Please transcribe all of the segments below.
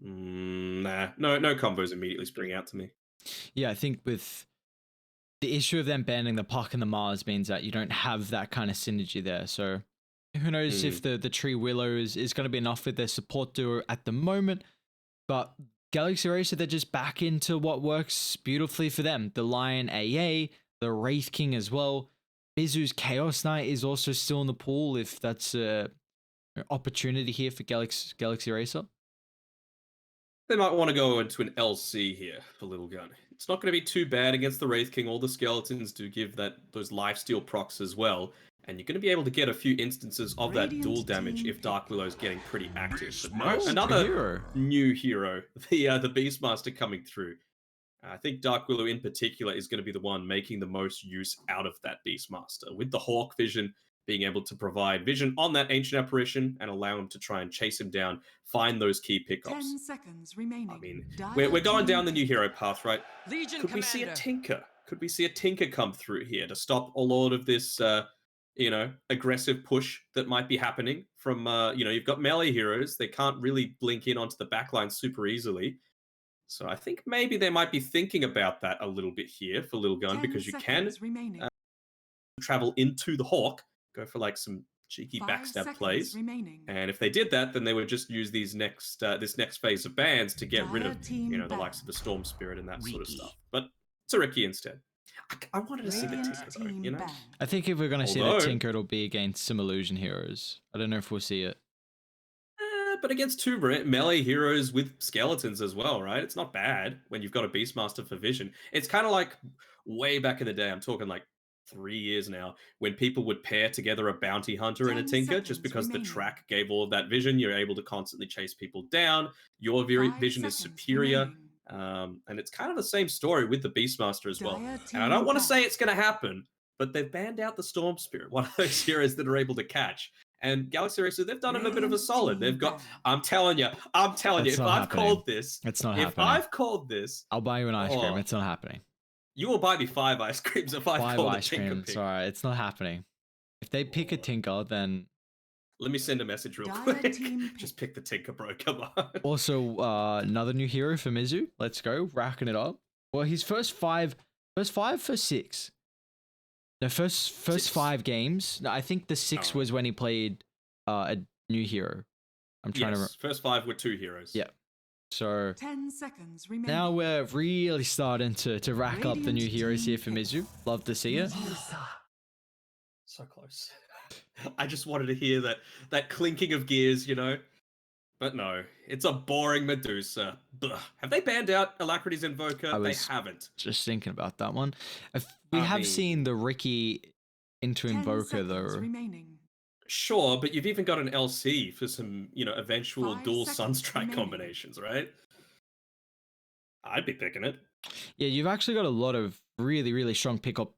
Nah, no combos immediately spring out to me. Yeah, I think with the issue of them banning the Puck and the Mars means that you don't have that kind of synergy there. So who knows if Mm. the Tree Willow is going to be enough with their support duo at the moment. But Galaxy Racer, they're just back into what works beautifully for them. The Lion AA, the Wraith King as well. Mizu's Chaos Knight is also still in the pool if that's a opportunity here for Galaxy Racer. They might want to go into an LC here for Lilgun. It's not going to be too bad against the Wraith King. All the skeletons do give those lifesteal procs as well, and you're going to be able to get a few instances of that dual damage if Dark Willow's getting pretty active. But no, Oh, another hero. new hero, the Beastmaster coming through. I think Dark Willow in particular is going to be the one making the most use out of that Beastmaster. With the Hawk vision, being able to provide vision on that Ancient Apparition and allow him to try and chase him down, find those key pickups. 10 seconds remaining. I mean, we're going down the new hero path, right? Legion Could we see a Commander. Tinker? Could we see a Tinker come through here to stop a lot of this, aggressive push that might be happening from, you've got melee heroes. They can't really blink in onto the backline super easily. So I think maybe they might be thinking about that a little bit here for Lilgun because you can travel into the Hawk, go for like some cheeky backstab plays. And if they did that, then they would just use these this next phase of bans to get rid of the likes of the Storm Spirit and that sort of stuff. But it's a Riki instead. I wanted to see the Tinker though, I think if we're going to see the Tinker, it'll be against some illusion heroes. I don't know if we'll see it. But against two melee heroes with skeletons as well, right? It's not bad when you've got a Beastmaster for vision. It's kind of like way back in the day, I'm talking like 3 years now, when people would pair together a bounty hunter and a tinker just because the track gave all of that vision. You're able to constantly chase people down. Your vision is superior. And it's kind of the same story with the Beastmaster as well. And I don't want to say it's going to happen, but they've banned out the Storm Spirit, one of those heroes that are able to catch. And Galaxy Racer, they've done him a bit of a solid. They've got, I'm telling you, if I've called this, it's not happening. If I've called this, I'll buy you an ice cream. It's not happening. You will buy me 5 ice creams if I call it Tinker pick. Sorry, it's not happening. If they pick a Tinker, then let me send a message real quick. Just pick the Tinker, bro. Come on. Also, another new hero for Mizu. Let's go, racking it up. Well, his first five for 6. The first 5 games. No, I think the 6 was when he played a new hero. I'm trying to. First 5 were 2 heroes. Yeah. So 10 seconds remaining. now we're really starting to rack up the new heroes here for Mizu. Love to see it. So close. I just wanted to hear that clinking of gears, But no, it's a boring Medusa. Blah. Have they banned out Alacrity's Invoker? They haven't. Just thinking about that one. We have seen the Riki into Invoker though. Remaining. Sure, but you've even got an LC for some, eventual dual Sunstrike combinations, right? I'd be picking it. Yeah, you've actually got a lot of really, really strong pickup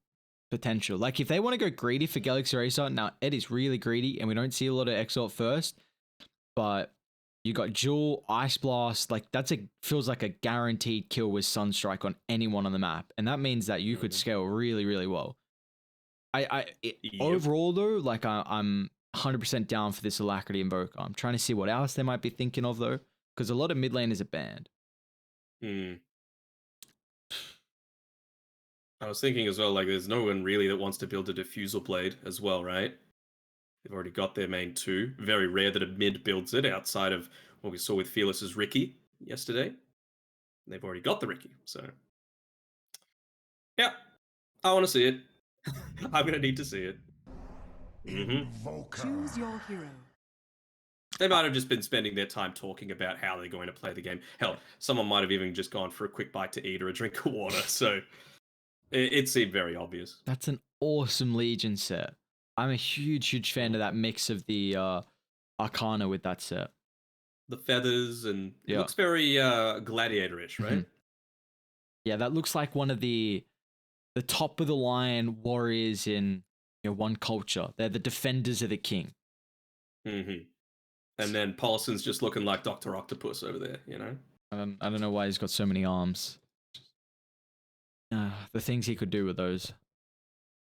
potential. Like if they want to go greedy for Galaxy Racer, now Ed is really greedy and we don't see a lot of Exalt first, but you got Jewel, Ice Blast, like feels like a guaranteed kill with Sunstrike on anyone on the map. And that means that you could scale really, really well. Overall though, like I'm 100% down for this Alacrity Invoker. I'm trying to see what else they might be thinking of though, because a lot of mid laners are banned. I was thinking as well, like there's no one really that wants to build a Diffusal Blade as well, right? They've already got their main 2. Very rare that a mid builds it outside of what we saw with Fearless's Riki yesterday. And they've already got the Riki, so yeah, I want to see it. I'm gonna need to see it. Choose your hero. They might have just been spending their time talking about how they're going to play the game. Hell, someone might have even just gone for a quick bite to eat or a drink of water. So it seemed very obvious. That's an awesome Legion set. I'm a huge, huge fan of that mix of the Arcana with that set. The feathers and it looks very gladiator-ish, right? Yeah, that looks like one of the top of the line warriors in one culture. They're the defenders of the king. And then Paulson's just looking like Dr. Octopus over there, I don't know why he's got so many arms. The things he could do with those.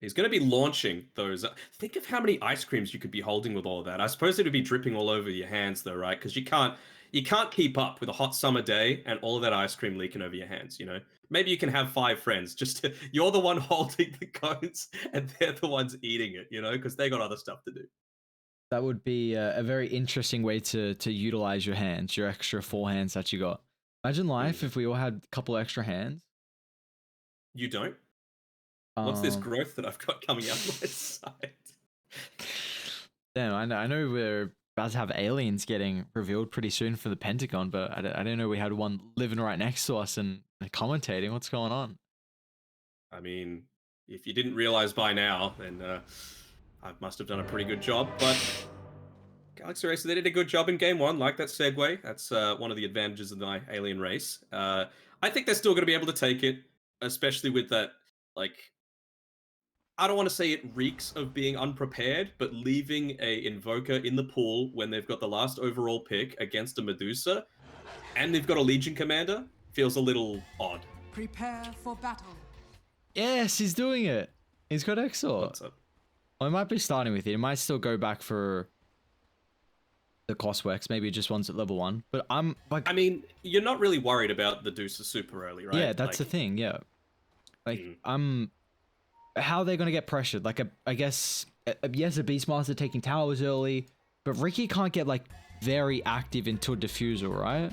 He's going to be launching those. Think of how many ice creams you could be holding with all of that. I suppose it would be dripping all over your hands, though, right? Because you can't keep up with a hot summer day and all of that ice cream leaking over your hands. You know, maybe you can have 5 friends. You're the one holding the cones, and they're the ones eating it. You know, because they got other stuff to do. That would be a very interesting way to utilize your hands, your extra 4 hands that you got. Imagine life if we all had a couple extra hands. You don't. What's this Um, growth that I've got coming out my side? Damn, I know we're about to have aliens getting revealed pretty soon for the Pentagon, but I don't know we had one living right next to us and commentating. What's going on? I mean, if you didn't realize by now, then I must have done a pretty good job. But Galaxy Racer, they did a good job in game one. Like that segue. That's one of the advantages of my alien race. I think they're still going to be able to take it, especially with that, like, I don't want to say it reeks of being unprepared, but leaving a Invoker in the pool when they've got the last overall pick against a Medusa, and they've got a Legion commander, feels a little odd. Prepare for battle. Yes, he's doing it. He's got Exort. What's up? Well, I might be starting with it. It might still go back for the Coswex. Maybe it just one's at level 1. But I'm like, I mean, you're not really worried about the Deuces super early, right? yeah, that's the thing. Yeah, like how are they gonna get pressured? Like, I guess yes, a Beastmaster taking towers early, but Ricky can't get like very active until Diffusal, right?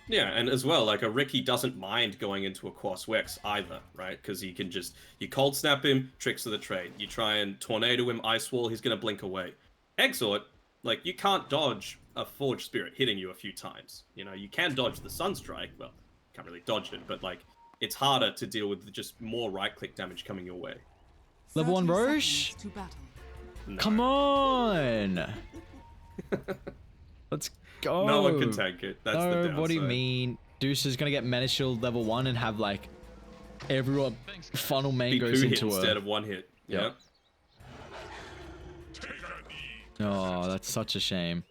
Yeah, and as well, like a Ricky doesn't mind going into a Quas Wex either, right? Because he can you cold snap him, tricks of the trade. You try and tornado him, ice wall, he's gonna blink away. Exort, like you can't dodge a Forged Spirit hitting you a few times. You know, you can dodge the Sunstrike. Well, can't really dodge it, but like it's harder to deal with just more right-click damage coming your way. Level 1 30 Roche? seconds to battle. No. Come on! Let's go. No one can tank it. That's the downside. What do you mean? Deuce is gonna get Menace Shield level 1 and have like everyone funnel Be mangoes 2 hit into instead her. of 1 hit. Yep. Oh, that's such a shame.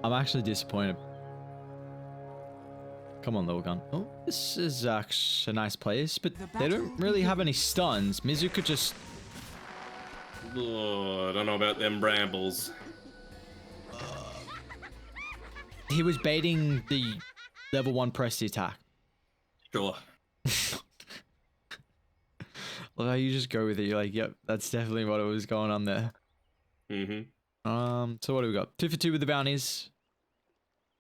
I'm actually disappointed. Come on, Lilgun. Oh, this is actually a nice place, but they don't really have any stuns. Mizu could just... Oh, I don't know about them brambles. He was baiting the level 1 press the attack. Sure. Well, you just go with it. You're like, yep, that's definitely what was going on there. So what do we got? 2 for 2 with the bounties.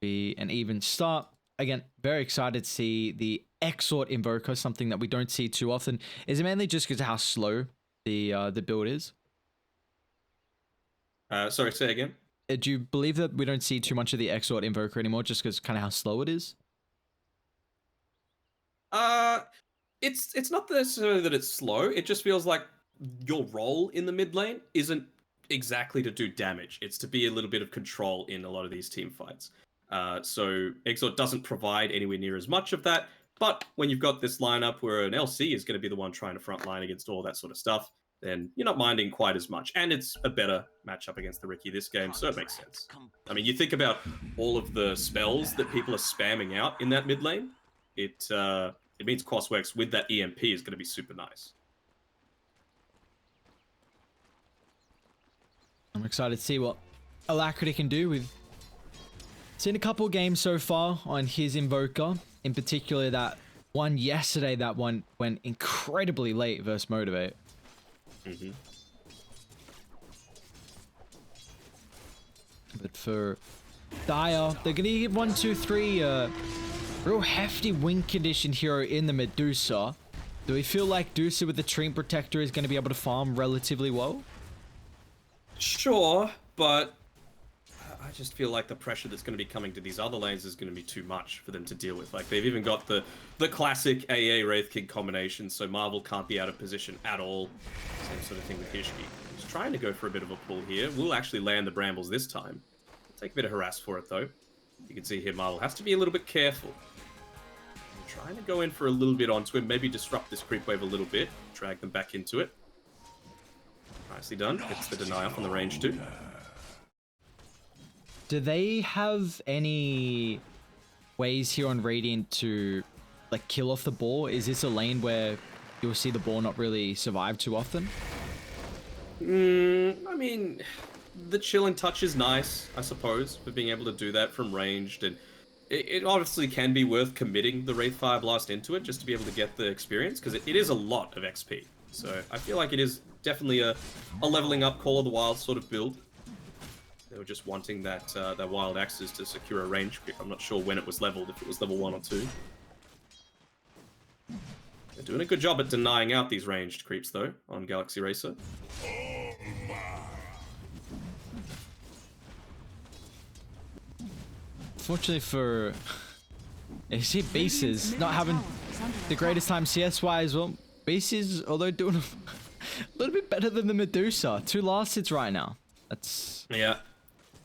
Be an even start. Again, very excited to see the Exort Invoker, something that we don't see too often. Is it mainly just because of how slow the build is? Sorry, say again. Do you believe that we don't see too much of the Exort Invoker anymore just because kind of how slow it is? It's not necessarily that it's slow. It just feels like your role in the mid lane isn't exactly to do damage. It's to be a little bit of control in a lot of these team fights. So Exort doesn't provide anywhere near as much of that. But when you've got this lineup where an LC is going to be the one trying to front line against all that sort of stuff, then you're not minding quite as much. And it's a better matchup against the Ricky this game, so it makes sense. I mean, you think about all of the spells that people are spamming out in that mid lane, it means Crossworks with that EMP is going to be super nice. I'm excited to see what Alacrity can do. We've seen a couple games so far on his Invoker, in particular that one yesterday, that one went incredibly late versus Motivate. But for Dire, they're going to give 1, 2, 3 real hefty win condition hero in the Medusa. Do we feel like Dusa with the Treant Protector is going to be able to farm relatively well? Sure, but I just feel like the pressure that's going to be coming to these other lanes is going to be too much for them to deal with. Like, they've even got the classic AA Wraith King combination, so Marvel can't be out of position at all. Same sort of thing with Hishki. He's trying to go for a bit of a pull here. We'll actually land the Brambles this time. Take a bit of harass for it, though. You can see here Marvel has to be a little bit careful. I'm trying to go in for a little bit onto him, maybe disrupt this creep wave a little bit, drag them back into it. Nicely done. Gets the deny off on the range too. Do they have any ways here on Radiant to like kill off the ball? Is this a lane where you'll see the ball not really survive too often? I mean, the chill and touch is nice, I suppose, for being able to do that from ranged, and it obviously can be worth committing the Wraith Fire Blast into it just to be able to get the experience, because it is a lot of XP. So I feel like it is definitely a leveling up Call of the Wild sort of build. They were just wanting that Wild Axes to secure a range creep. I'm not sure when it was leveled, if it was level 1 or 2. They're doing a good job at denying out these ranged creeps, though, on Galaxy Racer. Fortunately for AC Bases not having the greatest time CS-wise, well, Bases, although doing a little bit better than the Medusa. 2 last hits right now. That's... Yeah.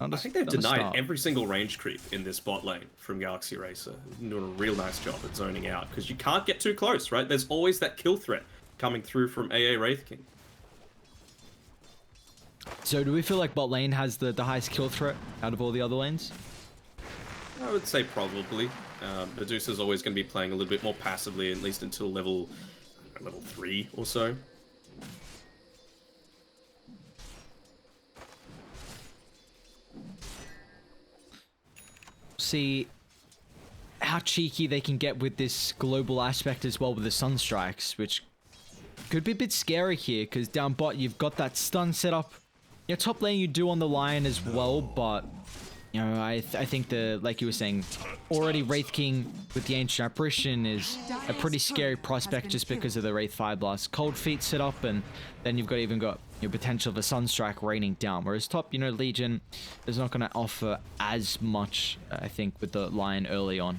I think they've denied start. every single range creep in this bot lane from Galaxy Racer. They're doing a real nice job at zoning out, because you can't get too close, right? There's always that kill threat coming through from AA Wraith King. So do we feel like bot lane has the highest kill threat out of all the other lanes? I would say probably. Medusa's always going to be playing a little bit more passively, at least until level 3 or so. See how cheeky they can get with this global aspect as well with the Sunstrikes, which could be a bit scary here, because down bot you've got that stun setup. Your top lane you do on the Lion as well, but you know, I think like you were saying, already Wraith King with the Ancient Apparition is a pretty scary prospect just because of the Wraith Fire Blast. Cold Feet set up, and then you've even got your potential of a Sunstrike raining down. Whereas top, you know, Legion is not going to offer as much, I think, with the Lion early on.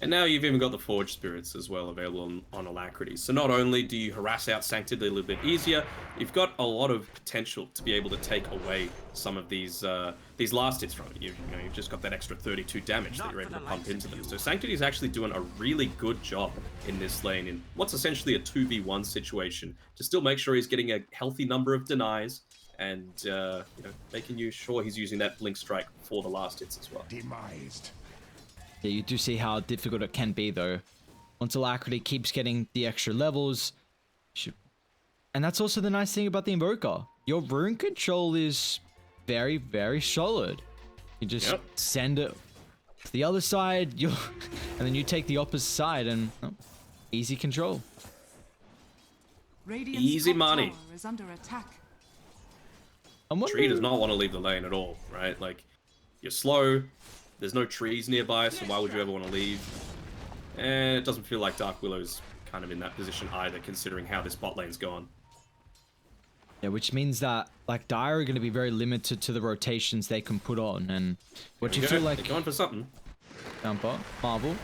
And now you've even got the Forge Spirits as well available on Alacrity. So not only do you harass out Sanctity a little bit easier, you've got a lot of potential to be able to take away some of these last hits from it. You've just got that extra 32 damage that you're able to pump into them. So Sanctity is actually doing a really good job in this lane in what's essentially a 2v1 situation to still make sure he's getting a healthy number of denies and making sure he's using that Blink Strike for the last hits as well. Demised. Yeah, you do see how difficult it can be, though. Once Alacrity keeps getting the extra levels, and that's also the nice thing about the Invoker. Your rune control is very, very solid. You just send it to the other side, and then you take the opposite side, and easy control. Radiant's Easy top money. tower is under attack. Tree does not want to leave the lane at all, right? Like, you're slow, there's no trees nearby, so why would you ever want to leave? And it doesn't feel like Dark Willow's kind of in that position either, considering how this bot lane's gone. Yeah, which means that, like, Dire are going to be very limited to the rotations they can put on, and what you feel like... They're going for something. Down bot, Marvel.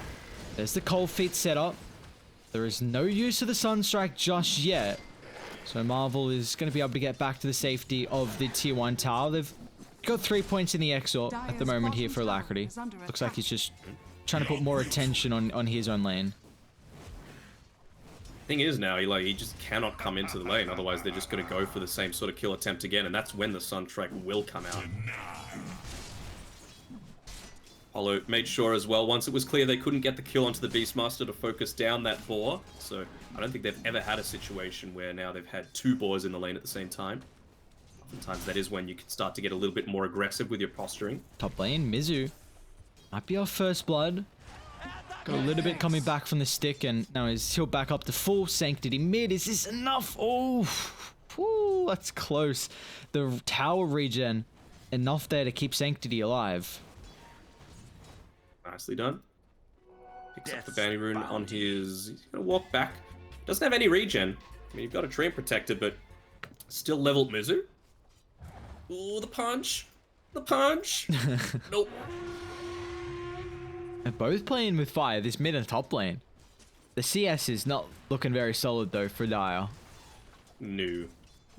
There's the Cold Feet setup. There is no use of the Sunstrike just yet. So Marvel is going to be able to get back to the safety of the tier 1 tower. They've got 3 points in the exort at the moment here for Alacrity. Looks like he's just trying to put more attention on his own lane. Thing is now, he just cannot come into the lane, otherwise they're just going to go for the same sort of kill attempt again, and that's when the Sunstrike will come out. Hollow made sure as well, once it was clear they couldn't get the kill onto the Beastmaster, to focus down that boar. So I don't think they've ever had a situation where now they've had 2 boars in the lane at the same time. Oftentimes that is when you can start to get a little bit more aggressive with your posturing. Top lane, Mizu. Might be our first blood. Got a little bit coming back from the stick, and now he's healed back up to full Sanctity mid. Is this enough? Oh, whew, that's close. The tower regen, enough there to keep Sanctity alive. Nicely done. Picks up the bounty rune on his... He's going to walk back. Doesn't have any regen. I mean, you've got a Treant Protector, but still leveled Mizu. Ooh, the punch. The punch. Nope. They're both playing with fire, this mid and top lane. The CS is not looking very solid, though, for Dire. No.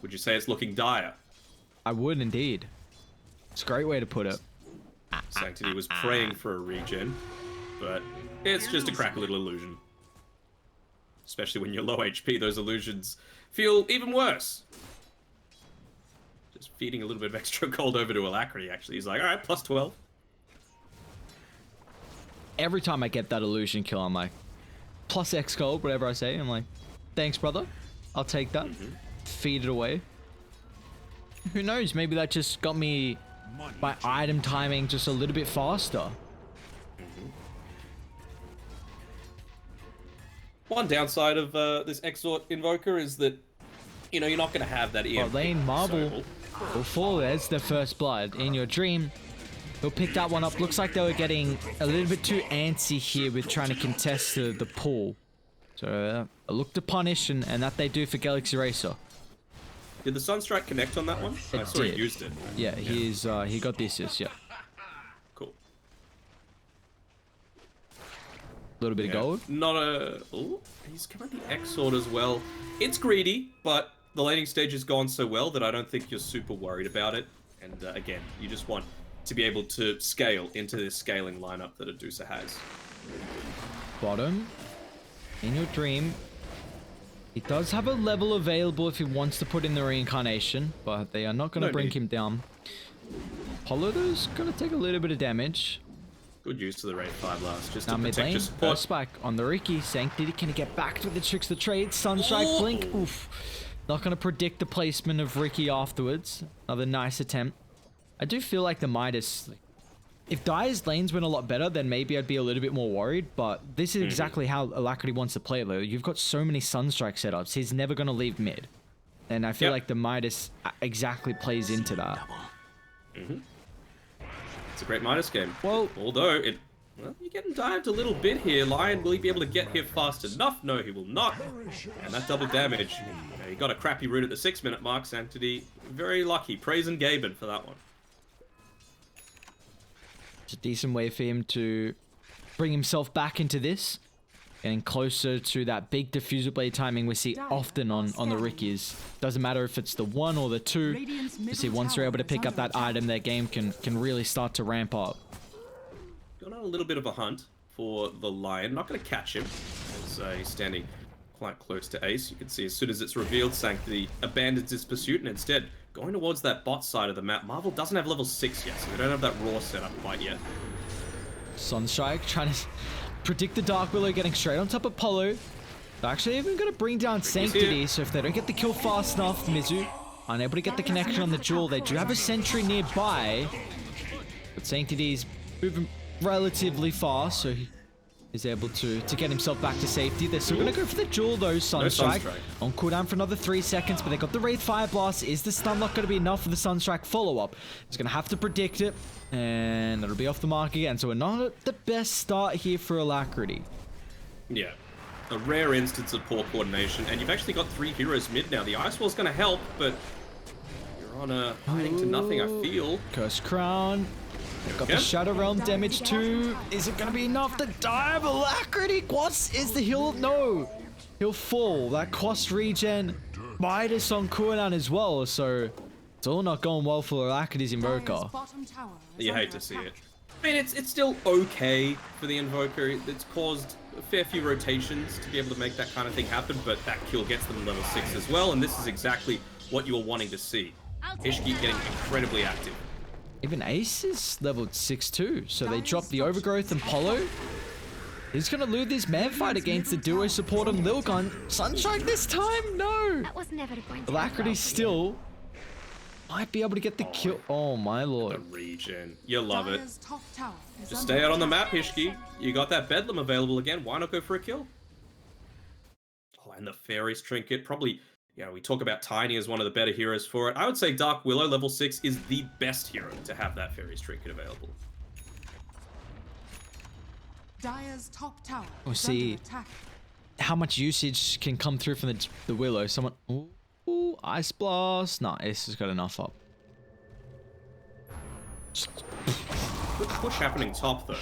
Would you say it's looking dire? I would indeed. It's a great way to put it. Sanctity was praying for a regen, but it's just a crack little illusion. Especially when you're low HP, those illusions feel even worse. Just feeding a little bit of extra gold over to Alacrity, actually. He's like, alright, plus 12. Every time I get that illusion kill, I'm like, plus X gold, whatever I say. I'm like, thanks, brother. I'll take that. Feed it away. Who knows? Maybe that just got me my item timing just a little bit faster. One downside of this Exort Invoker is that, you know, you're not going to have that EMP. Lane Marvel will fall. There's the first blood. In your dream, he'll pick that one up. Looks like they were getting a little bit too antsy here with trying to contest the pull. So a look to punish, and that they do for Galaxy Racer. Did the Sunstrike connect on that one? I saw he used it. Yeah, he got the assist, yeah. Cool. A little bit of gold. Not a... Ooh, he's coming the Exort as well. It's greedy, but the laning stage has gone so well that I don't think you're super worried about it. And again, you just want to be able to scale into this scaling lineup that Adusa has. Bottom. In your dream. He does have a level available if he wants to put in the reincarnation, but they are not going to bring him down. Apollo's going to take a little bit of damage. Good use of the Raid 5 last, just Now to mid protect lane, your support. first spike on the Riki. Sanctity, can he get back to the tricks of the trade? Sunstrike, blink, oof. Not going to predict the placement of Riki afterwards. Another nice attempt. I do feel like the Midas... If Dire's lanes went a lot better, then maybe I'd be a little bit more worried, but this is exactly how Alacrity wants to play it, though. You've got so many Sunstrike setups, he's never going to leave mid. And I feel like the Midas exactly plays into that. It's a great Midas game. Well, although, well, you're getting dived a little bit here. Lion, will he be able to get here fast enough? No, he will not. And that double damage. He got a crappy root at the 6-minute mark. Sanctity, very lucky. Praising Gaben for that one. It's a decent way for him to bring himself back into this. Getting closer to that big diffuser blade timing we see often on the Rikis. Doesn't matter if it's the 1 or the 2. You see, once they're able to pick up that item, their game can really start to ramp up. Got on a little bit of a hunt for the Lion. Not going to catch him, as he's standing quite close to Ace. You can see as soon as it's revealed, Sanctity abandons his pursuit and instead going towards that bot side of the map. Marvel doesn't have level 6 yet, so they don't have that raw setup quite yet. Sunstrike trying to predict the Dark Willow, getting straight on top of Apollo. They're actually even going to bring down Sanctity, so if they don't get the kill fast enough, Mizu unable to get the connection on the jewel. They do have a sentry nearby, but Sanctity's moving relatively fast, so he is able to get himself back to safety. They're still going to go for the jewel though. Sunstrike on cooldown for another 3 seconds, but they got the Wraith Fire Blast. Is the stun lock going to be enough for the Sunstrike follow-up? He's going to have to predict it, and it'll be off the mark again. So we're not at the best start here for Alacrity. Yeah, a rare instance of poor coordination, and you've actually got 3 heroes mid now. The Ice Wall's going to help, but you're on a hiding to nothing, I feel. Cursed Crown. Got the Shadow Realm damage too. Is it going to be enough to dive? Alacrity. Quas is the heal. No. He'll fall. That Quas regen. Midas on cooldown as well. So it's all not going well for Alacrity's Invoker. You hate to see it. I mean, it's still okay for the Invoker. It's caused a fair few rotations to be able to make that kind of thing happen, but that kill gets them level 6 as well, and this is exactly what you were wanting to see. Ishki getting incredibly active. Even Ace is leveled 6 too, so they drop the Overgrowth and Polo. He's gonna lose this man fight against the duo support on Lilgun. Sunstrike this time? No! That was never going to Alacrity still might be able to get the kill. Oh my The lord. regen. You love it. Just stay out on the map, Ishki. You got that Bedlam available again. Why not go for a kill? Oh, and the Fairy's Trinket. Probably, you know, we talk about Tiny as one of the better heroes for it. I would say Dark Willow, level 6, is the best hero to have that Fairy's Trinket available. Dire's top tower. We'll see how much usage can come through from the Willow. Someone... Ooh, Ice Blast. Nah, Ace has got enough up. Good push happening top, though.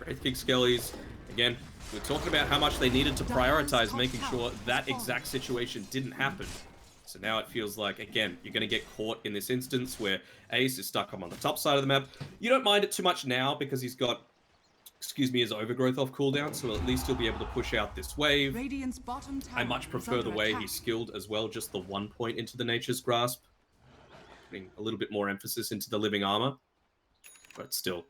Wraith Kick Skellies. Again, we're talking about how much they needed to prioritize making sure that exact situation didn't happen. So now it feels like, again, you're going to get caught in this instance where Ace is stuck on the top side of the map. You don't mind it too much now because he's got, his Overgrowth off cooldown, so at least he'll be able to push out this wave. I much prefer the way he's skilled as well, just the 1 point into the Nature's Grasp. Putting a little bit more emphasis into the Living Armor. But still,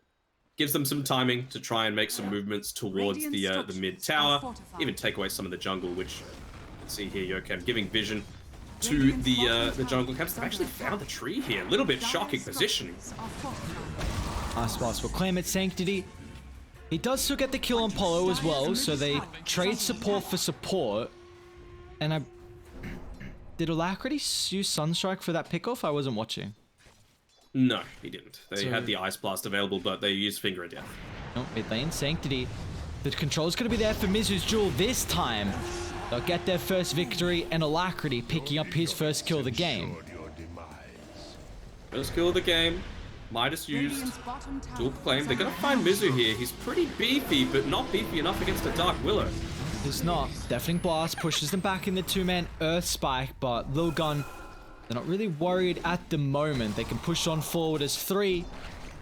gives them some timing to try and make some movements towards the mid tower, even take away some of the jungle, which you can see here Yokem giving vision to the jungle camps. They've actually found the tree here. A little bit shocking positioning. Nice spots will claim its sanctity. He does still get the kill on Polo as well, so they trade support for support. And did Alacrity use Sunstrike for that pickoff? I wasn't watching. No, he didn't. They had the Ice Blast available, but they used Finger of Death. Oh, mid lane, Sanctity. The control's going to be there for Mizu's duel this time. They'll get their first victory, and Alacrity picking up his first kill of the game. First kill of the game. Midas used dual claim. They're going to find Mizu here. He's pretty beefy, but not beefy enough against a Dark Willow. He's not. Deafening Blast pushes them back in the two-man Earth Spike, but Lilgun, they're not really worried at the moment. They can push on forward as 3.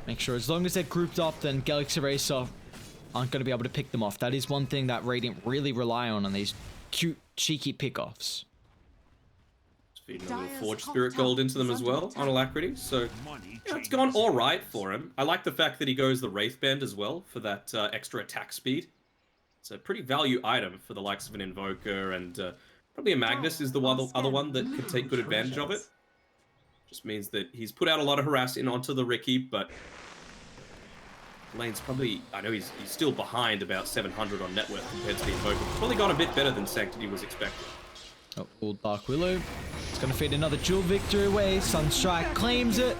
Make sure as long as they're grouped up, then Galaxy Racer aren't going to be able to pick them off. That is one thing that Radiant really rely on these cute, cheeky pickoffs. Feeding a little Forge Spirit Gold into them as well on Alacrity, so yeah, it's gone all right for him. I like the fact that he goes the Wraith Bend as well for that extra attack speed. It's a pretty value item for the likes of an Invoker, and probably a Magnus is the other one that could take good advantage of it. Just means that he's put out a lot of harassing onto the Ricky, but lane's probably, I know he's still behind about 700 on net worth compared to the Invoker. Probably gone a bit better than Sanctity was expecting. Oh, old Dark Willow. It's going to feed another dual victory away. Sunstrike claims it.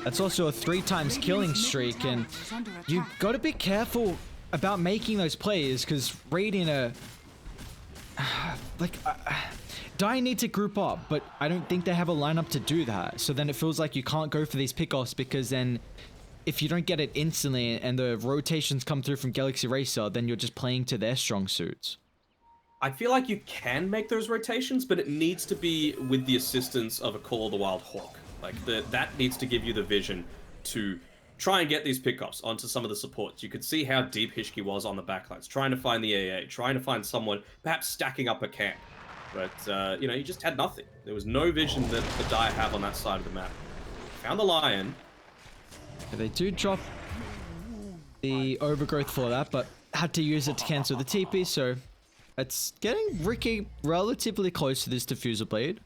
That's also a 3 times killing streak, and you got to be careful about making those plays because Radiant are Dire need to group up, but I don't think they have a lineup to do that. So then it feels like you can't go for these pickoffs because then if you don't get it instantly and the rotations come through from Galaxy Racer, then you're just playing to their strong suits. I feel like you can make those rotations, but it needs to be with the assistance of a Call of the Wild Hawk. Like, that needs to give you the vision to try and get these pickoffs onto some of the supports. You could see how deep Hishki was on the backlines, trying to find the AA, trying to find someone, perhaps stacking up a camp. But, you know, you just had nothing. There was no vision that the Dire have on that side of the map. Found the Lion. They do drop the Overgrowth for that, but had to use it to cancel the TP, so it's getting Ricky relatively close to this Diffuser Blade.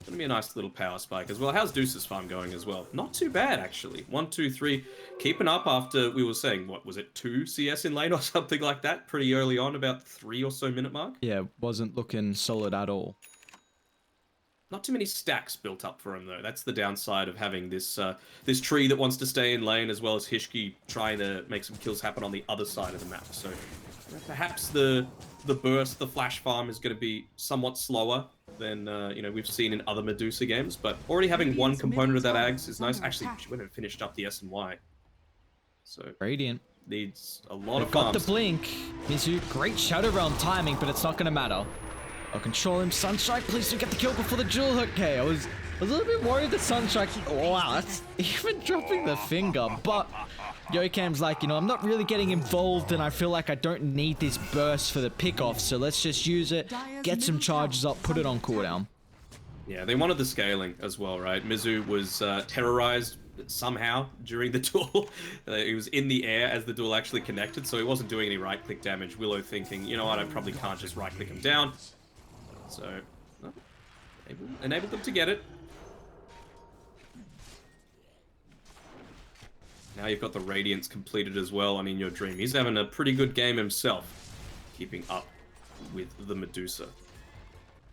Gonna be a nice little power spike as well. How's Deuce's farm going as well? Not too bad, actually. 1, 2, 3. Keeping up after, we were saying, what was it, 2 CS in lane or something like that? Pretty early on, about 3 or so minute mark. Yeah, wasn't looking solid at all. Not too many stacks built up for him, though. That's the downside of having this this tree that wants to stay in lane, as well as Hishki trying to make some kills happen on the other side of the map. So perhaps the burst, the flash farm is going to be somewhat slower than you know, we've seen in other Medusa games. But already having one component of that Ags is nice. Actually, she went and finished up the S&Y. So Radiant needs a lot of got farms. the blink. Mizu, great Shadow Realm timing, but it's not going to matter. I'll control him. Sunstrike, please do get the kill before the duel hook. Okay, I was a little bit worried that Sunstrike... Wow, that's even dropping the finger. But Yokem's like, you know, I'm not really getting involved and I feel like I don't need this burst for the pickoff. So let's just use it, get some charges up, put it on cooldown. Yeah, they wanted the scaling as well, right? Mizu was terrorized somehow during the duel. He was in the air as the duel actually connected, so he wasn't doing any right-click damage. Willow thinking, you know what, I probably can't just right-click him down. So, enabled them to get it. Now you've got the Radiance completed as well on In Your Dream. He's having a pretty good game himself, keeping up with the Medusa.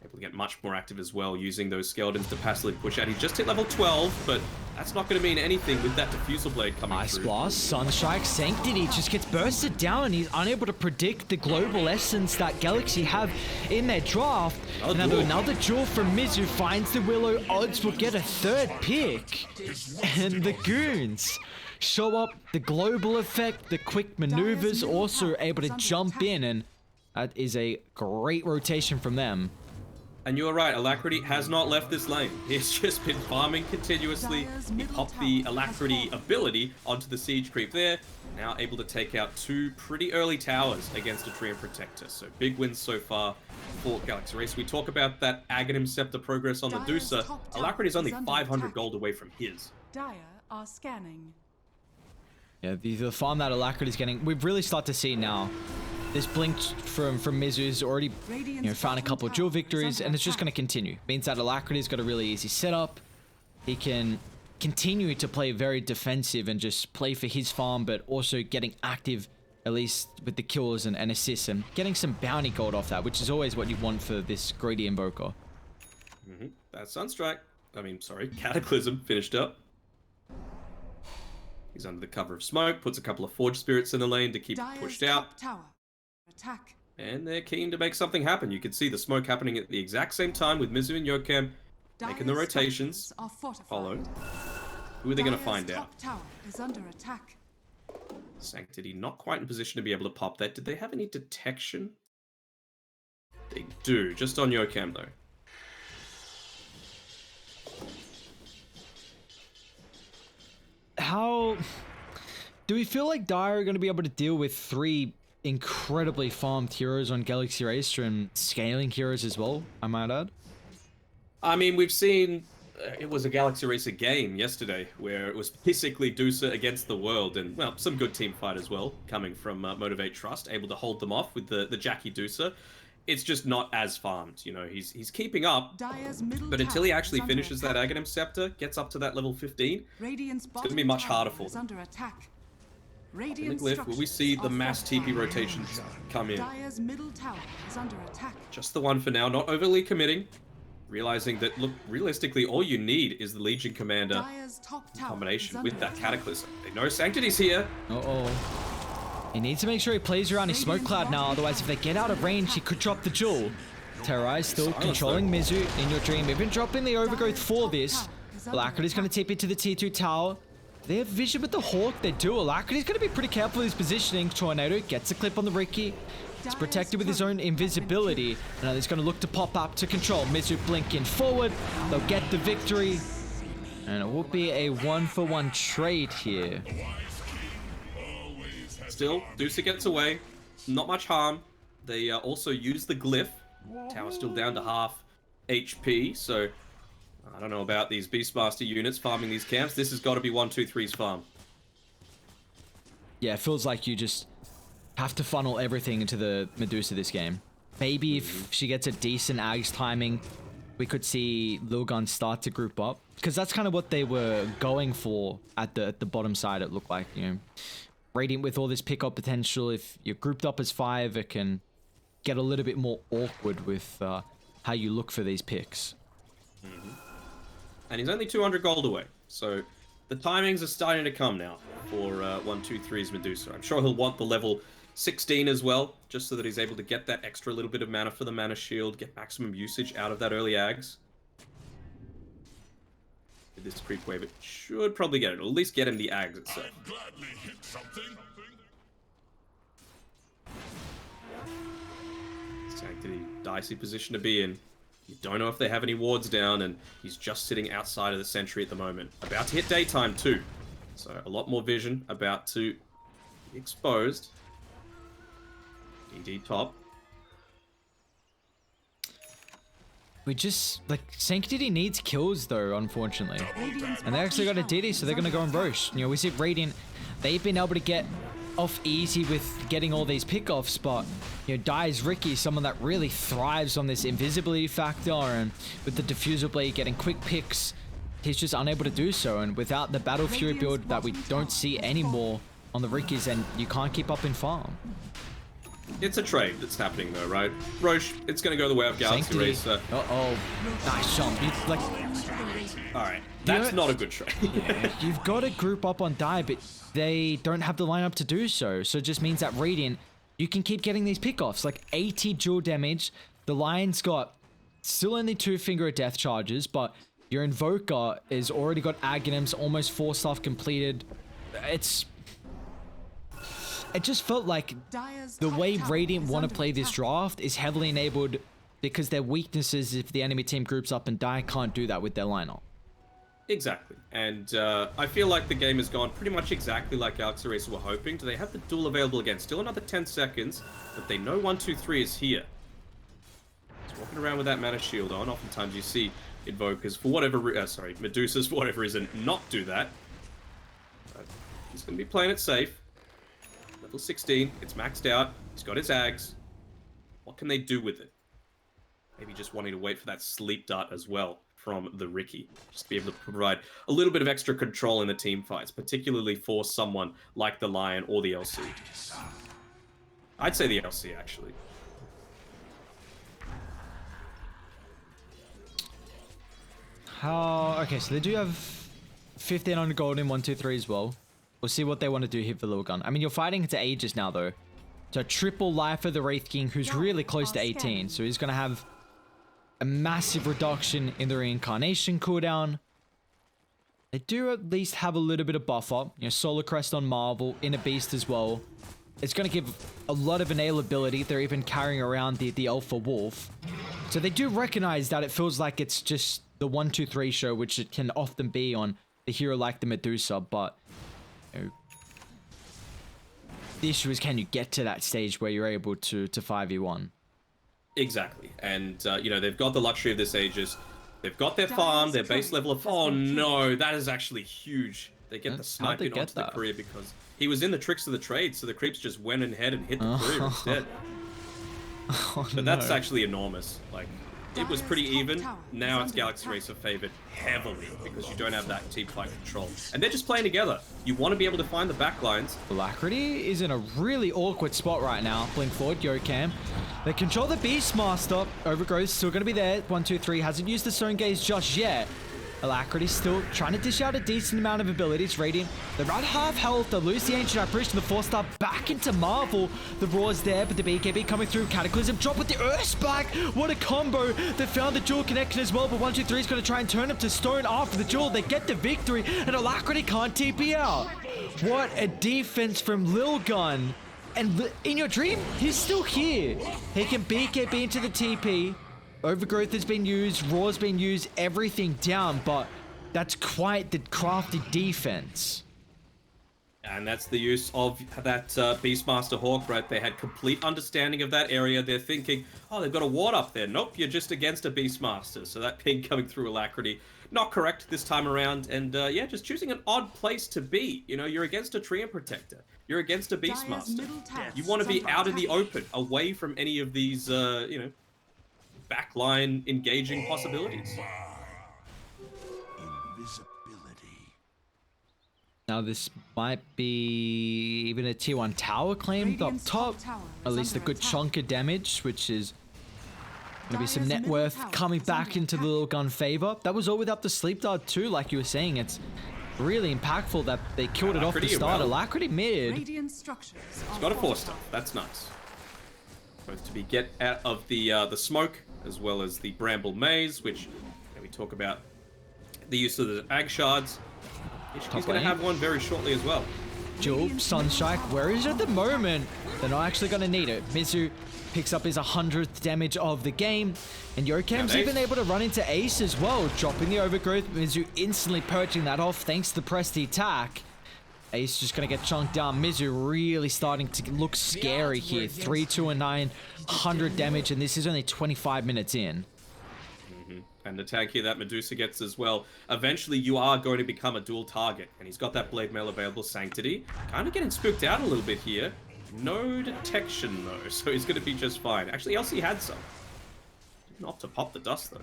Able to get much more active as well, using those skeletons to passively push out. He just hit level 12, but that's not going to mean anything with that Diffusal Blade coming Ice through. Blast, Sunstrike, Sanctity just gets bursted down and he's unable to predict the global essence that Galaxy have in their draft. Another duel from Mizu finds the Willow. Odds will get a 3rd pick. And the Goons show up. The global effect, the quick maneuvers, also able to jump in, and that is a great rotation from them. And you were right, Alacrity has not left this lane. He's just been farming continuously. He popped the Alacrity ability onto the siege creep there. Now able to take out two pretty early towers against a Treant Protector. So big wins so far for Galaxy Race. We talk about that Aghanim Scepter progress on Medusa. Alacrity is only 500 gold away from his. Dire are scanning. Yeah, the farm that Alacrity's getting, we've really started to see now. This blink from Mizu's already, found a couple of duel victories, and it's just going to continue. Means that Alacrity's got a really easy setup. He can continue to play very defensive and just play for his farm, but also getting active, at least with the kills and assists, and getting some bounty gold off that, which is always what you want for this greedy invoker. That Sunstrike, Cataclysm finished up. He's under the cover of smoke, puts a couple of Forge Spirits in the lane to keep it pushed out. Tower. Attack. And they're keen to make something happen. You can see the smoke happening at the exact same time with Mizu and Yokem making the rotations. Follow. Who are they going to find out? Tower is under attack. Sanctity not quite in position to be able to pop that. Did they have any detection? They do, just on Yokem though. How do we feel like Dire are going to be able to deal with three incredibly farmed heroes on Galaxy Race and scaling heroes as well, I might add? I mean, we've seen it was a Galaxy Racer game yesterday where it was basically Dusa against the world, and well, some good team fight as well coming from Motivate Trust, able to hold them off with the Jackie Dusa. It's just not as farmed, he's keeping up, but until he actually finishes that Aghanim Scepter, gets up to that level 15, it's going to be much harder for them. In the glyph, will we see the mass TP rotations come in? Just the one for now, not overly committing, realizing that, look, realistically, all you need is the Legion Commander in combination with that Cataclysm. They know Sanctity's here. He needs to make sure he plays around his smoke cloud now, otherwise if they get out of range, he could drop the jewel. Terrorize still controlling Mizu in your dream, even dropping the overgrowth for this. Alacrity's going to TP to the T2 tower. They have vision with the Hawk, they do. Alacrity's going to be pretty careful with his positioning. Tornado gets a clip on the Ricky. He's protected with his own invisibility. Now he's going to look to pop up to control. Mizu blinking forward. They'll get the victory. And it will be a 1-for-1 trade here. Still, Dusa gets away. Not much harm. They also use the glyph. Tower's still down to half HP, so I don't know about these Beastmaster units farming these camps. This has got to be 1-2-3's farm. Yeah, it feels like you just have to funnel everything into the Medusa this game. Maybe if she gets a decent Ags timing, we could see Lilgun start to group up. Because that's kind of what they were going for at the bottom side, it looked like, Radiant with all this pickup potential, if you're grouped up as 5, it can get a little bit more awkward with how you look for these picks. And he's only 200 gold away, so the timings are starting to come now for 1-2-3's Medusa. I'm sure he'll want the level 16 as well, just so that he's able to get that extra little bit of mana for the mana shield, get maximum usage out of that early Ags. With this creep wave, it should probably get it, or at least get him the Ags itself. Sanctity, dicey position to be in. You don't know if they have any wards down, and he's just sitting outside of the sentry at the moment. About to hit daytime too, so a lot more vision about to be exposed. DD top. We just, Sanctity needs kills though, unfortunately. And they actually got a DD, so they're going to go and Roche. We see Radiant, they've been able to get off easy with getting all these pickoffs, but Dire's Ricky, someone that really thrives on this invisibility factor, and with the Diffuser Blade getting quick picks, he's just unable to do so. And without the Battle Fury build that we don't see anymore on the Rickies, and you can't keep up in farm. It's a trade that's happening though, right? Roche, it's going to go the way of Galaxy Racer. Nice jump. Alright, that's not a good trade. You've got to group up on Dire, but they don't have the lineup to do so. So it just means that Radiant, you can keep getting these pickoffs. 80 dual damage. The Lion's got still only 2 Finger of Death charges, but your Invoker has already got Aghanims, almost 4 stuff completed. It just felt like the way Radiant want to play this draft is heavily enabled because their weaknesses, if the enemy team groups up and die, can't do that with their lineup. Exactly. And I feel like the game has gone pretty much exactly like Galaxy Racer were hoping. Do they have the duel available again? Still another 10 seconds, but they know 1-2-3 is here. He's walking around with that mana shield on. Oftentimes you see Invokers, for whatever Medusas, for whatever reason, not do that. But he's going to be playing it safe. Level 16, it's maxed out. He's got his Ags. What can they do with it? Maybe just wanting to wait for that sleep dart as well from the Ricky. Just to be able to provide a little bit of extra control in the team fights, particularly for someone like the Lion or the LC. I'd say the LC, actually. Okay, so they do have 15 on gold in 1-2-3 as well. We'll see what they want to do here for Lilgun. I mean, you're fighting into Aegis now, though. So triple life for the Wraith King, who's really close to 18. So he's going to have a massive reduction in the reincarnation cooldown. They do at least have a little bit of buffer. You know, Solar Crest on Marvel, Inner Beast as well. It's going to give a lot of inhalability. They're even carrying around the Alpha Wolf. So they do recognize that it feels like it's just the 1-2-3 show, which it can often be on a hero like the Medusa, but you know, the issue is, can you get to that stage where you're able to 5v1? Exactly. And, you know, they've got the luxury of this Aegis. They've got their farm, their base level of... Oh, no, that is actually huge. They get the sniping onto the courier because he was in the tricks of the trade, so the creeps just went ahead and hit the courier instead. But that's actually enormous. Like, it was pretty even. Now it's Galaxy Racer favored heavily because you don't have that team fight control. And they're just playing together. You want to be able to find the backlines. Alacrity is in a really awkward spot right now. Blink forward, Yokam. They control the Beastmaster. Overgrowth still going to be there. 1-2-3 hasn't used the Stone Gaze just yet. Alacrity still trying to dish out a decent amount of abilities. Radiant, they're around half health. They lose the Ancient Apparition, the 4-star back into Marvel. The Roar's there, but the BKB coming through. Cataclysm drop with the Earthspike. What a combo. They found the dual connection as well, but 1-2-3 is going to try and turn him to stone after the duel. They get the victory, and Alacrity can't TP out. What a defense from Lilgun. And in your dream, he's still here. He can BKB into the TP. Overgrowth has been used, Roar's been used, everything down, but that's quite the crafty defense. And that's the use of that Beastmaster Hawk, right? They had complete understanding of that area. They're thinking, oh, they've got a ward up there. Nope, you're just against a Beastmaster. So that ping coming through Alacrity, not correct this time around. And yeah, just choosing an odd place to be. You know, you're against a Treant Protector. You're against a Beastmaster. You want to be out in the open, away from any of these, you know, backline engaging possibilities. Invisibility. Now this might be even a tier 1 tower claimed up top. At least a good chunk of damage, which is going to be some net worth coming back into the Lilgun favor. That was all without the sleep dart too, like you were saying. It's really impactful that they killed it off the start. Alacrity mid. It's got a 4-star. That's nice. Both to be get out of the smoke, as well as the Bramble Maze, which we talk about the use of the Ag Shards. He's going to have one very shortly as well. Jewel, Sunstrike, where is it at the moment? They're not actually going to need it. Mizu picks up his 100th damage of the game, and Yokam's even able to run into Ace as well, dropping the Overgrowth. Mizu instantly purging that off thanks to the pressed attack. Ace just going to get chunked down. Mizu really starting to look scary here. 3, 2, and 9, 100 damage, and this is only 25 minutes in. And the tag here that Medusa gets as well. Eventually, you are going to become a dual target, and he's got that Blade Mail available. Sanctity, kind of getting spooked out a little bit here. No detection, though, so he's going to be just fine. Actually, LC had some. Didn't opt to pop the dust, though.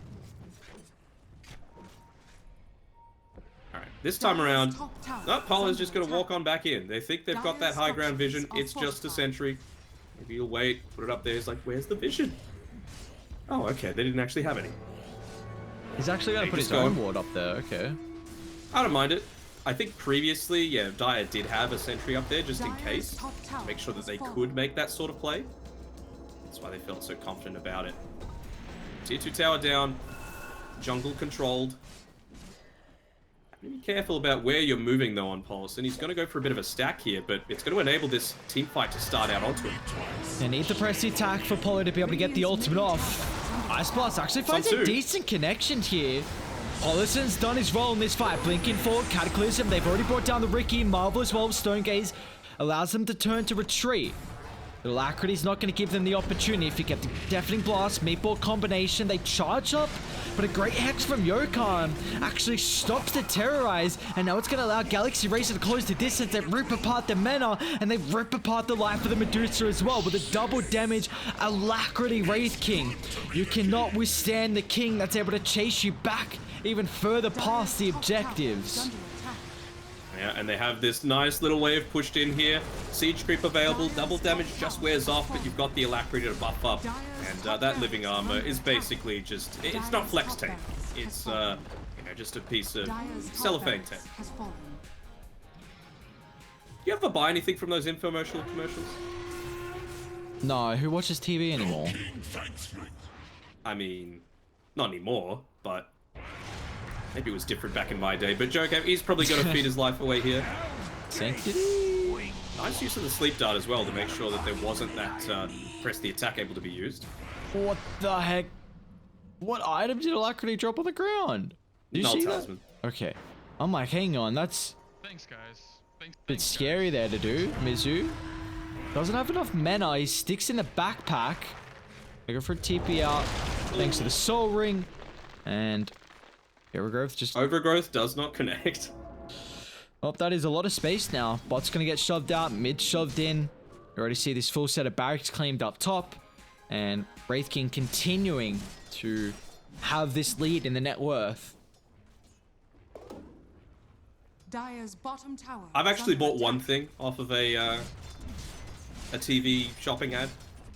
Alright, this time around, Polo's just going to walk on back in. They think they've got that high ground vision. It's just a sentry. Maybe you'll wait, put it up there. It's like, where's the vision? Oh, okay, they didn't actually have any. He's actually going to put his own ward up there, okay. I don't mind it. I think previously, yeah, Dire did have a sentry up there just in case, to make sure that they could make that sort of play. That's why they felt so confident about it. Tier 2 tower down, jungle controlled. Be careful about where you're moving though on Pulse, and he's going to go for a bit of a stack here, but it's going to enable this team fight to start out onto him. They need the press attack for Polo to be able to get the ultimate off. Ice Blast actually finds Sun a Tzu. decent connection here. Hollison's done his role in this fight. Blinking forward, Cataclysm. They've already brought down the Ricky. Marvel as well. Stone Gaze allows them to turn to retreat. The Alacrity's not going to give them the opportunity. If you get the Deafening Blast, Meatball combination, they charge up. But a great Hex from Yokon actually stops the Terrorize. And now it's going to allow Galaxy Racer to close the distance. They rip apart the Mena. And they rip apart the life of the Medusa as well. With a double damage Alacrity Wraith King. You cannot withstand the King that's able to chase you back even further past the objectives. Yeah, and they have this nice little wave pushed in here. Siege creep available, double damage just wears off, but you've got the Alacrity to buff up. And that living armor is basically just, it's not flex tape. It's, just a piece of cellophane tape. You ever buy anything from those infomercial commercials? No, who watches TV anymore? I mean, not anymore, but maybe it was different back in my day. But joke, he's probably going to feed his life away here. Sanctity. Nice use of the sleep dart as well to make sure that there wasn't that press the attack able to be used. What the heck? What item did Alacrity drop on the ground? Did you Null see Talisman. that? Okay. I'm like, hang on, that's Thanks, guys. a bit scary there to do. Mizu doesn't have enough mana. He sticks in the backpack. They go for a TP out. Thanks to the Soul Ring. And Overgrowth just... Overgrowth does not connect. Oh, that is a lot of space now. Bot's going to get shoved out. Mid shoved in. You already see this full set of barracks claimed up top. And Wraith King continuing to have this lead in the net worth. Dire's bottom tower. I've actually is under bought one attack. thing off of a TV shopping ad,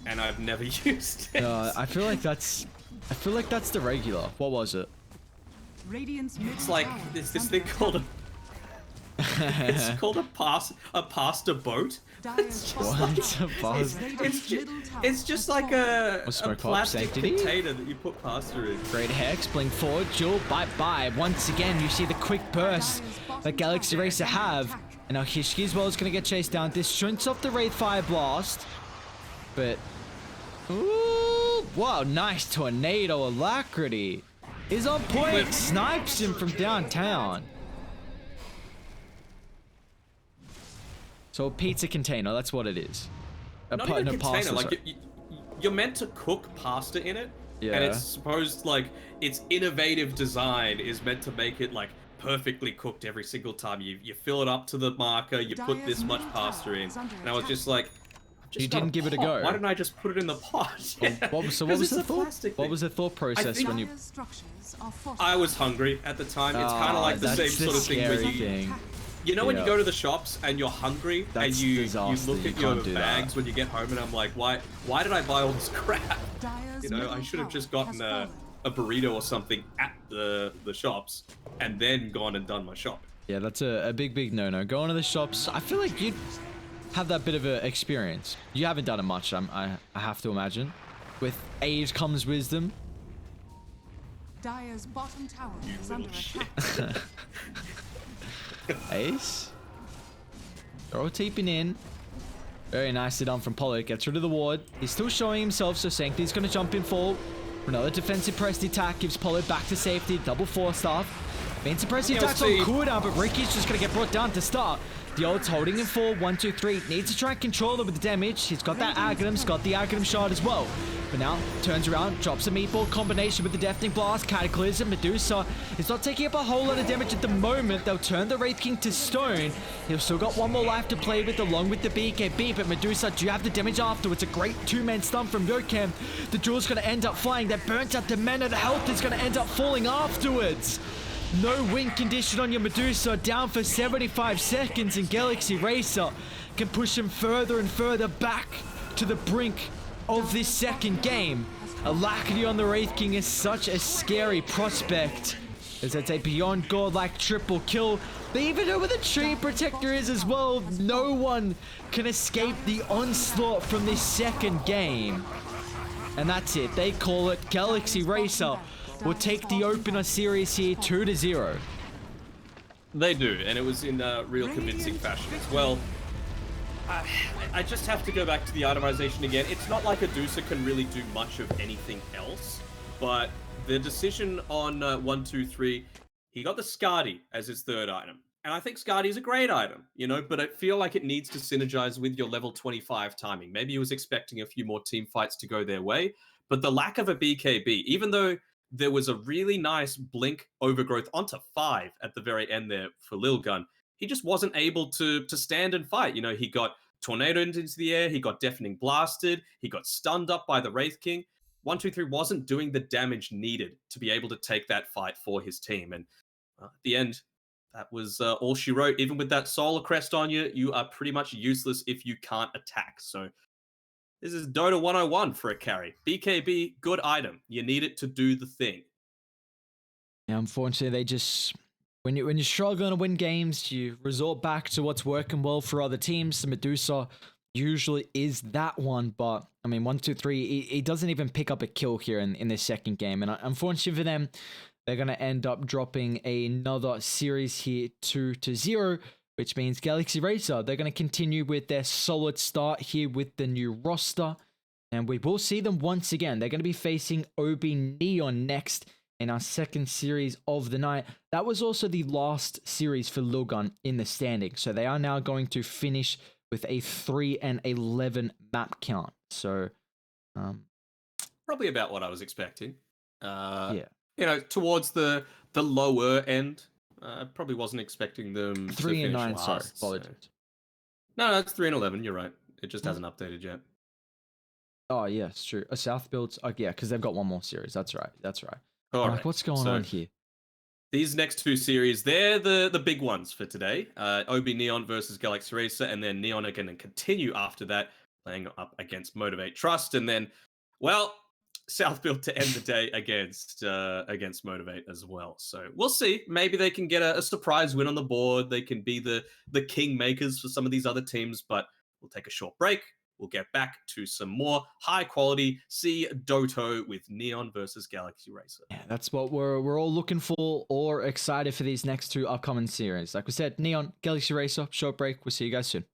and I've never used it. I feel like that's the regular. What was it? Radiant's It's like there's this thing called it's called a pasta boat. It's just like a plastic Sanctity? container that you put pasta in. Great Hex, blink forward, Jewel, bye-bye. Once again, you see the quick burst that Galaxy Racer have. And now Hishki as well is going to get chased down. This shrinks off the Wraith Fire Blast. But... Ooh, wow, nice Tornado Alacrity. Is on point, snipes him from downtown. So a pizza container, that's what it is. Not even a container, like you're meant to cook pasta in it. Yeah. And it's supposed, like, its innovative design is meant to make it, like, perfectly cooked every single time. You fill it up to the marker, you put this much pasta in. And I was just like, you didn't give it a go. Why didn't I just put it in the pot? What was the thought process when you... I was hungry at the time. It's kind of like the same sort of thing where you know when you go to the shops and you're hungry and you look at your bags when you get home and I'm like, why did I buy all this crap? You know, I should have just gotten a burrito or something at the shops and then gone and done my shop. Yeah, that's a big no-no. Going to the shops, I feel like you'd have that bit of an experience. You haven't done it much, I have to imagine. With age comes wisdom. Dire's bottom tower is under attack. Ace. They're all teeping in. Very nicely done from Pollock. Gets rid of the ward. He's still showing himself, so Sanctity's going to jump in full. Another defensive pressed attack gives Pollock back to safety. Double 4-star. Main suppressive attacks on cooldown, but Ricky's just going to get brought down to start. The old's holding him full. 1, 2, 3. Needs to try and control it with the damage. He's got that Aghanim. He's got the Aghanim shard as well. But now, turns around, drops a meatball combination with the Deafening Blast, Cataclysm, Medusa. He's not taking up a whole lot of damage at the moment. They'll turn the Wraith King to stone. He's still got one more life to play with along with the BKB, but Medusa, do you have the damage afterwards? A great two-man stun from Yokem. The Jewel's going to end up flying. That burnt out the mana. The health is going to end up falling afterwards. No win condition on your Medusa, down for 75 seconds, and Galaxy Racer can push him further and further back to the brink of this second game. Alacrity on the Wraith King is such a scary prospect, as it's a beyond godlike triple kill. They even know where the Tree Protector is as well. No one can escape the onslaught from this second game. And that's it, they call it. Galaxy Racer will take the opener series here 2-0. They do, and it was in real convincing fashion as well. I just have to go back to the itemization again. It's not like Adusa can really do much of anything else. But the decision on 123, he got the Skadi as his third item. And I think Skadi is a great item, but I feel like it needs to synergize with your level 25 timing. Maybe he was expecting a few more team fights to go their way, but the lack of a BKB, even though there was a really nice blink overgrowth onto 5 at the very end there for Lilgun, he just wasn't able to stand and fight. He got tornadoed into the air, he got deafening blasted, he got stunned up by the Wraith King. 123 wasn't doing the damage needed to be able to take that fight for his team. And at the end, that was all she wrote. Even with that Solar Crest on you, you are pretty much useless if you can't attack. So this is Dota 101 for a carry. BKB, good item. You need it to do the thing. Yeah, unfortunately, they just when you're struggling to win games, you resort back to what's working well for other teams. The Medusa usually is that one, but I mean, 123, he doesn't even pick up a kill here in this second game, and unfortunately for them, they're gonna end up dropping another series here 2-0, which means Galaxy Racer, they're gonna continue with their solid start here with the new roster, and we will see them once again. They're gonna be facing OB Neon next in our second series of the night. That was also the last series for Lilgun in the standing, so they are now going to finish with a 3-11 map count. So, probably about what I was expecting. yeah, Towards the lower end. I probably wasn't expecting them 3-9. to Sorry, finish last. apologies. No, it's 3-11. You're right. It just hasn't updated yet. Oh yeah, it's true. A South builds. Oh yeah, because they've got one more series. That's right. That's right. All Like, right. what's going on here? These next two series, they're the big ones for today. OB Neon versus Galaxy Racer, and then Neon are going to continue after that, playing up against Motivate Trust, and then, well, South build to end the day against Motivate as well. So we'll see. Maybe they can get a surprise win on the board. They can be the king makers for some of these other teams, but we'll take a short break. We'll get back to some more high quality C Doto with Neon versus Galaxy Racer. Yeah, that's what we're all looking for or excited for these next two upcoming series. Like we said, Neon, Galaxy Racer, short break. We'll see you guys soon.